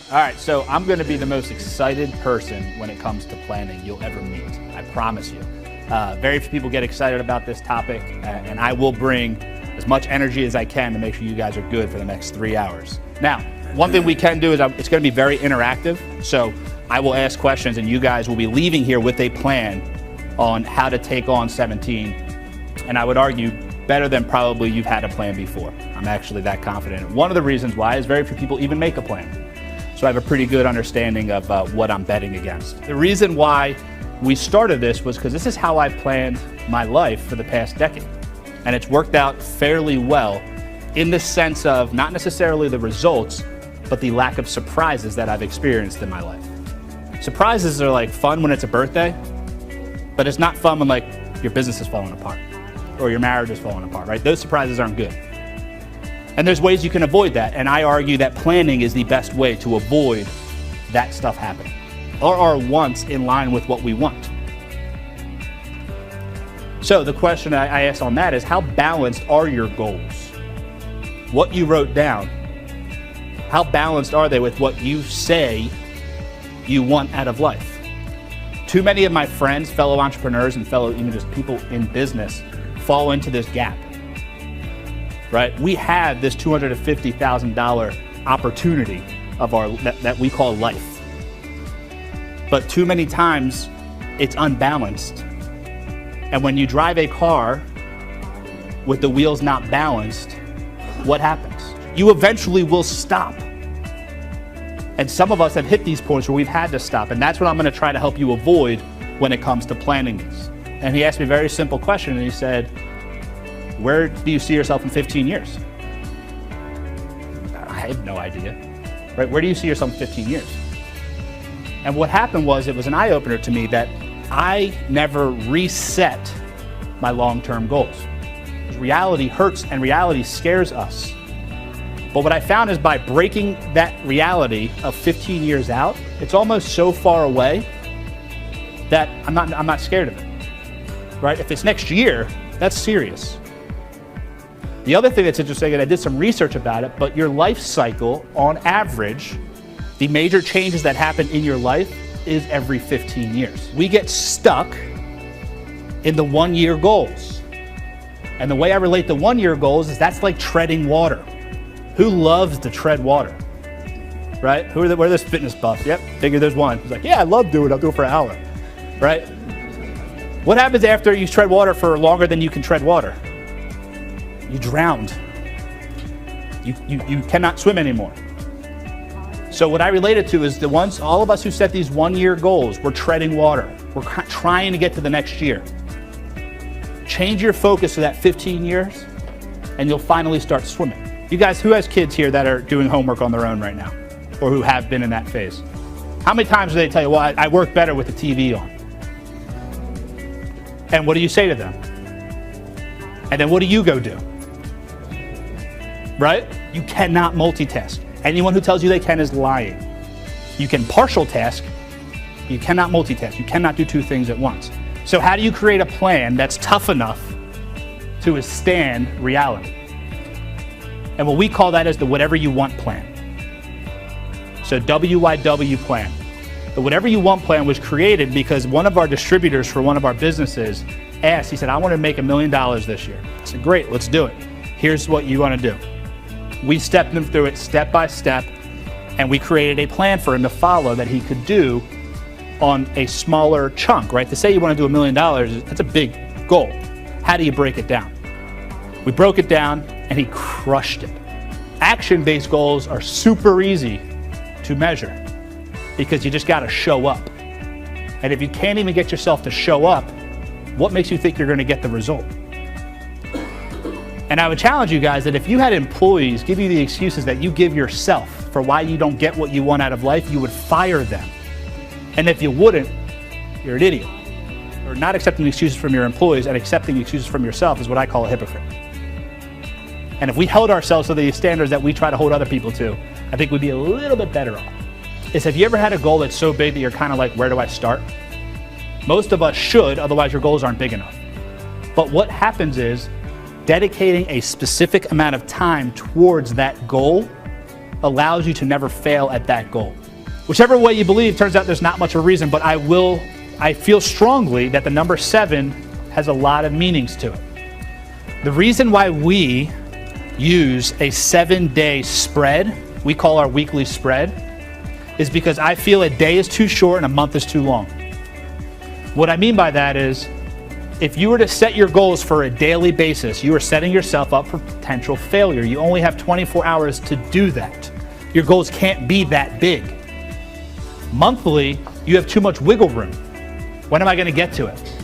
All right, so I'm going to be the most excited person when it comes to planning you'll ever meet. I promise you. Very few people get excited about this topic, and I will bring as much energy as I can to make sure you guys are good for the next 3 hours. Now, one thing we can do is it's going to be very interactive. So I will ask questions, and you guys will be leaving here with a plan on how to take on 17. And I would argue better than probably you've had a plan before. I'm actually that confident. One of the reasons why is very few people even make a plan. So I have a pretty good understanding of what I'm betting against. The reason why we started this was because this is how I planned my life for the past decade. And it's worked out fairly well in the sense of not necessarily the results, but the lack of surprises that I've experienced in my life. Surprises are like fun when it's a birthday, but it's not fun when like your business is falling apart or your marriage is falling apart, right? Those surprises aren't good. And there's ways you can avoid that. And I argue that planning is the best way to avoid that stuff happening. Are our wants in line with what we want? So the question I ask on that is, how balanced are your goals? What you wrote down, how balanced are they with what you say you want out of life? Too many of my friends, fellow entrepreneurs and fellow even just people in business fall into this gap. Right? We have this $250,000 opportunity of that we call life. But too many times it's unbalanced. And when you drive a car with the wheels not balanced, what happens? You eventually will stop. And some of us have hit these points where we've had to stop. And that's what I'm going to try to help you avoid when it comes to planning this. And he asked me a very simple question, and he said, where do you see yourself in 15 years? I have no idea, right? Where do you see yourself in 15 years? And what happened was, it was an eye-opener to me that I never reset my long-term goals. Reality hurts and reality scares us. But what I found is by breaking that reality of 15 years out, it's almost so far away that I'm not scared of it, right? If it's next year, that's serious. The other thing that's interesting, and I did some research about it, but your life cycle, on average, the major changes that happen in your life is every 15 years. We get stuck in the 1-year goals. And the way I relate to 1-year goals is that's like treading water. Who loves to tread water? Right? Where are those fitness buffs? Yep, figure there's one. He's like, yeah, I love doing it. I'll do it for an hour. Right? What happens after you tread water for longer than you can tread water? You drowned. You cannot swim anymore. So what I relate it to is all of us who set these 1-year goals, we're treading water. We're trying to get to the next year. Change your focus to that 15 years and you'll finally start swimming. You guys, who has kids here that are doing homework on their own right now? Or who have been in that phase? How many times do they tell you, well, I work better with the TV on? And what do you say to them? And then what do you go do? Right? You cannot multitask. Anyone who tells you they can is lying. You can partial task, you cannot multitask. You cannot do two things at once. So how do you create a plan that's tough enough to withstand reality? And what we call that is the whatever you want plan. So WYW plan. The whatever you want plan was created because one of our distributors for one of our businesses asked, he said, I want to make $1 million this year. I said, great, let's do it. Here's what you want to do. We stepped him through it step by step, and we created a plan for him to follow that he could do on a smaller chunk, right? To say you want to do $1 million, that's a big goal. How do you break it down? We broke it down, and he crushed it. Action-based goals are super easy to measure because you just got to show up. And if you can't even get yourself to show up, what makes you think you're going to get the result? And I would challenge you guys that if you had employees give you the excuses that you give yourself for why you don't get what you want out of life, you would fire them. And if you wouldn't, you're an idiot. Or not accepting excuses from your employees and accepting excuses from yourself is what I call a hypocrite. And if we held ourselves to the standards that we try to hold other people to, I think we'd be a little bit better off. Have you ever had a goal that's so big that you're kind of like, where do I start? Most of us should, otherwise your goals aren't big enough. But what happens is dedicating a specific amount of time towards that goal allows you to never fail at that goal. Whichever way you believe, turns out there's not much of a reason, but I feel strongly that the number 7 has a lot of meanings to it. The reason why we use a 7-day spread, we call our weekly spread, is because I feel a day is too short and a month is too long. What I mean by that is, if you were to set your goals for a daily basis, you are setting yourself up for potential failure. You only have 24 hours to do that. Your goals can't be that big. Monthly, you have too much wiggle room. When am I going to get to it?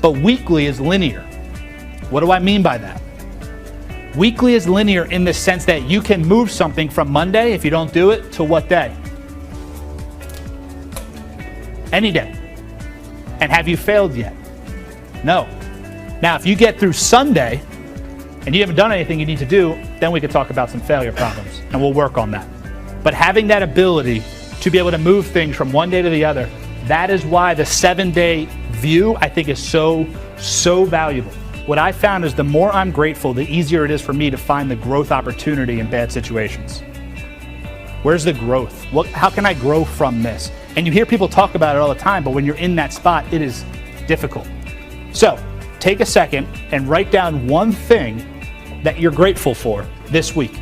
But weekly is linear. What do I mean by that? Weekly is linear in the sense that you can move something from Monday, if you don't do it, to what day? Any day. And have you failed yet? No. Now, if you get through Sunday and you haven't done anything you need to do, then we could talk about some failure problems, and we'll work on that. But having that ability to be able to move things from one day to the other, that is why the 7-day view, I think, is so valuable. What I found is the more I'm grateful, the easier it is for me to find the growth opportunity in bad situations. Where's the growth? How can I grow from this? And you hear people talk about it all the time, but when you're in that spot, it is difficult. So take a second and write down one thing that you're grateful for this week.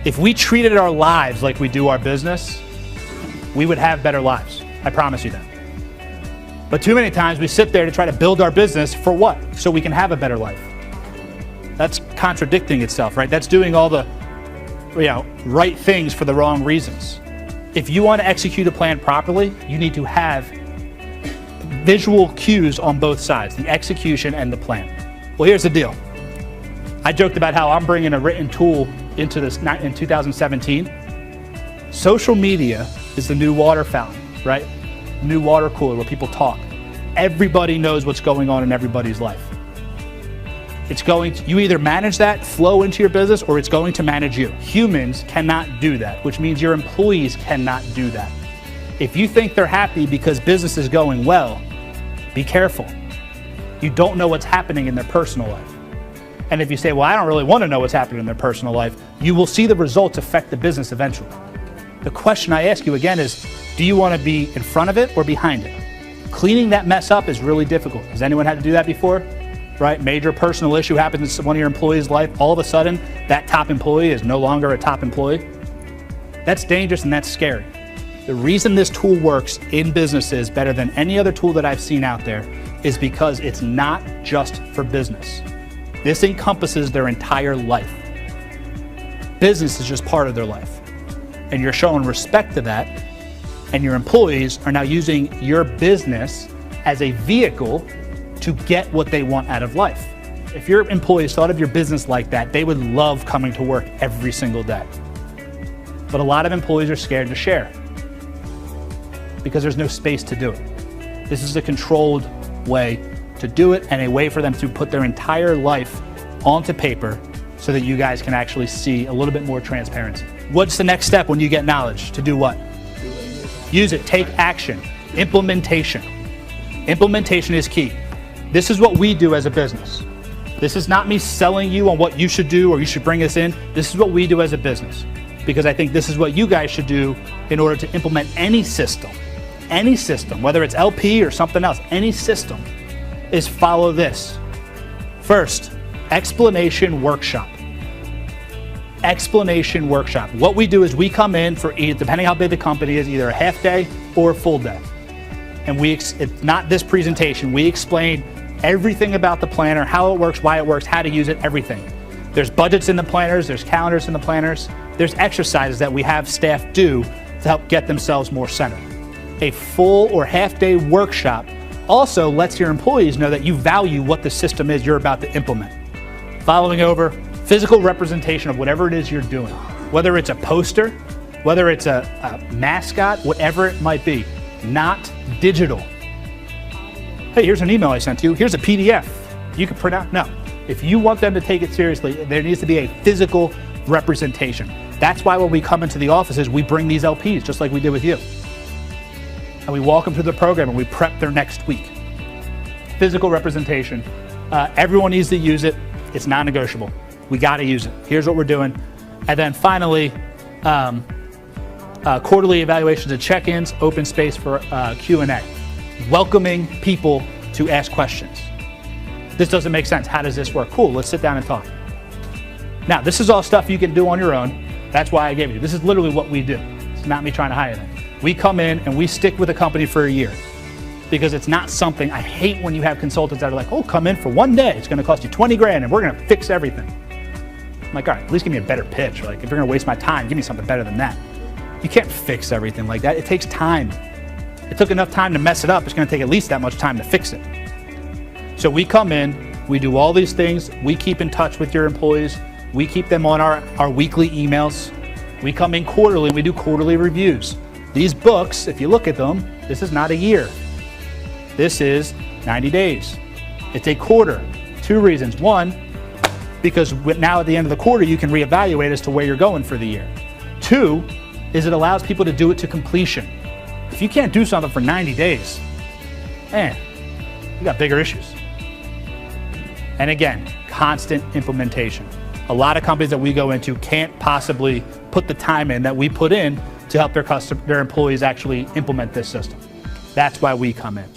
If we treated our lives like we do our business, we would have better lives. I promise you that. But too many times we sit there to try to build our business for what? So we can have a better life. That's contradicting itself, right? That's doing all the right things for the wrong reasons. If you want to execute a plan properly, you need to have visual cues on both sides, the execution and the plan. Well, here's the deal. I joked about how I'm bringing a written tool into this in 2017. Social media is the new water fountain, right? New water cooler where people talk. Everybody knows what's going on in everybody's life. You either manage that flow into your business or it's going to manage you. Humans cannot do that, which means your employees cannot do that. If you think they're happy because business is going well, be careful. You don't know what's happening in their personal life. And if you say, well, I don't really want to know what's happening in their personal life, you will see the results affect the business eventually. The question I ask you again is, do you want to be in front of it or behind it? Cleaning that mess up is really difficult. Has anyone had to do that before? Right? Major personal issue happens in one of your employees' life. All of a sudden, that top employee is no longer a top employee. That's dangerous and that's scary. The reason this tool works in businesses better than any other tool that I've seen out there is because it's not just for business. This encompasses their entire life. Business is just part of their life. And you're showing respect to that, and your employees are now using your business as a vehicle to get what they want out of life. If your employees thought of your business like that, they would love coming to work every single day. But a lot of employees are scared to share because there's no space to do it. This is a controlled way to do it and a way for them to put their entire life onto paper so that you guys can actually see a little bit more transparency. What's the next step when you get knowledge? To do what? Use it. Take action. Implementation. Implementation is key. This is what we do as a business. This is not me selling you on what you should do or you should bring this in. This is what we do as a business because I think this is what you guys should do in order to implement any system, whether it's LP or something else, any system, is follow this. First, explanation workshop. Explanation workshop. What we do is we come in for, depending how big the company is, either a half day or a full day. And it's not this presentation. We explain everything about the planner, how it works, why it works, how to use it, everything. There's budgets in the planners, there's calendars in the planners, there's exercises that we have staff do to help get themselves more centered. A full or half day workshop also lets your employees know that you value what the system is you're about to implement. Following over, physical representation of whatever it is you're doing, whether it's a poster, whether it's a mascot, whatever it might be, not digital. Hey, here's an email I sent you. Here's a PDF. You can print out. No. If you want them to take it seriously, there needs to be a physical representation. That's why when we come into the offices, we bring these LPs, just like we did with you. And we walk them through the program and we prep their next week. Physical representation. Everyone needs to use it. It's non-negotiable. We got to use it. Here's what we're doing. And then finally, quarterly evaluations and check-ins, open space for Q&A. Welcoming people to ask questions. This doesn't make sense. How does this work? Cool, let's sit down and talk. Now, this is all stuff you can do on your own. That's why I gave it to you. This is literally what we do. It's not me trying to hire them. We come in and we stick with a company for a year because it's not something, I hate when you have consultants that are like, oh, come in for 1 day. It's gonna cost you 20 grand and we're gonna fix everything. I'm like, all right, at least give me a better pitch. Like, if you're gonna waste my time, give me something better than that. You can't fix everything like that. It takes time. It took enough time to mess it up. It's gonna take at least that much time to fix it. So we come in, we do all these things. We keep in touch with your employees. We keep them on our weekly emails. We come in quarterly and we do quarterly reviews. These books, if you look at them, this is not a year. This is 90 days. It's a quarter. 2 reasons. 1, because now at the end of the quarter, you can reevaluate as to where you're going for the year. 2, is it allows people to do it to completion. If you can't do something for 90 days, man, you got bigger issues. And again, constant implementation. A lot of companies that we go into can't possibly put the time in that we put in to help their employees actually implement this system. That's why we come in.